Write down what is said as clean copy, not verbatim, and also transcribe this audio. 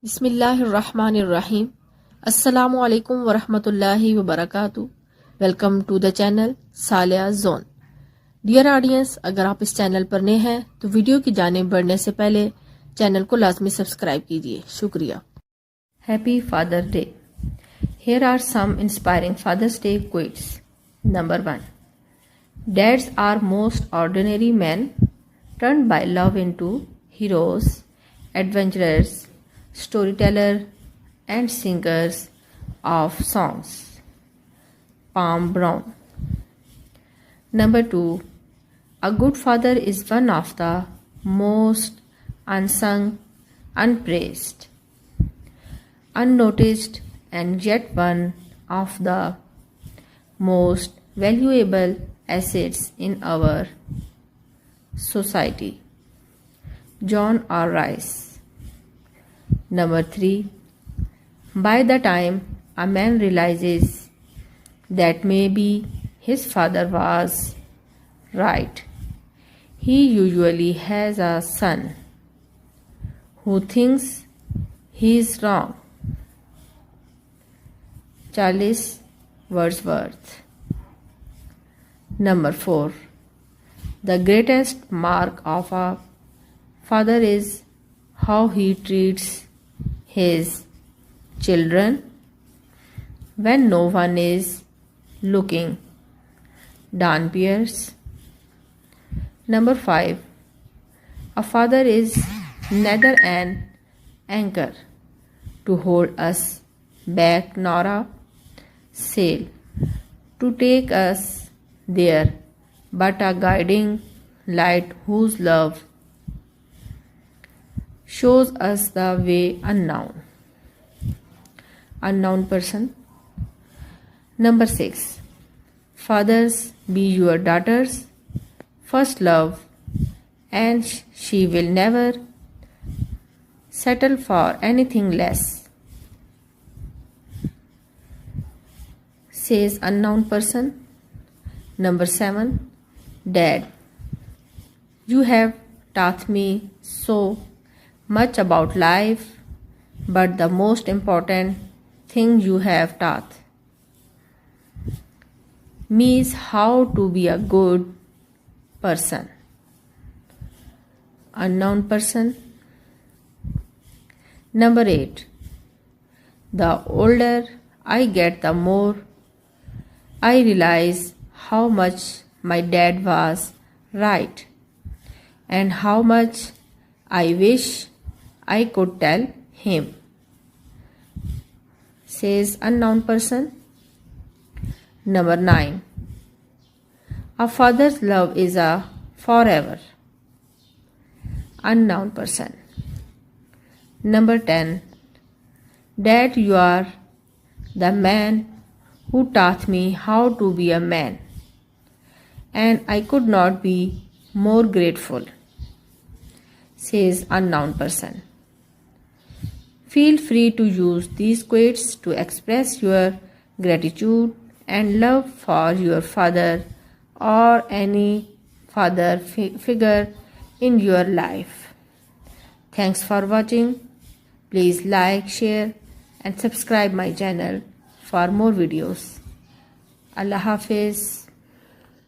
बिस्मिल्लाहिर्रहमानिर्रहीम। अस्सलामु अलैकुम वरहमतुल्लाहि वबरकातुहू। Welcome to the channel Saliya zone. Dear audience, अगर आप इस चैनल पर नए हैं तो वीडियो की जानिब बढ़ने से पहले चैनल को लाजमी सब्सक्राइब कीजिए। शुक्रिया। Happy father day. Here are some inspiring Father's Day quotes. Number 1. Dads are most ordinary men turned by love into heroes, adventurers, storytellers, and singers of songs. Palm Brown. Number 2. A good father is one of the most unsung, unpraised, unnoticed, and yet one of the most valuable assets in our society. John R. Rice. Number 3. By the time a man realizes that maybe his father was right, he usually has a son who thinks he is wrong. Charles Wordsworth. Number 4. The greatest mark of a father is how he treats his children when no one is looking. Dan Pierce. Number 5. A father is neither an anchor to hold us back nor a sail to take us there, but a guiding light whose love shows us the way unknown. Unknown person. Number 6. Fathers, be your daughter's first love, and she will never settle for anything less, says unknown person. Number 7. Dad, you have taught me so much about life, but the most important thing you have taught me is how to be a good person. Unknown person. Number 8. The older I get, the more I realize how much my dad was right and how much I wish I could tell him, says unknown person. Number 9. A father's love is a forever. Unknown person. Number 10. Dad, you are the man who taught me how to be a man, and I could not be more grateful, says unknown person. Feel free to use these quotes to express your gratitude and love for your father or any father figure in your life. Thanks for watching. Please like, share, and subscribe my channel for more videos. Allah Hafiz.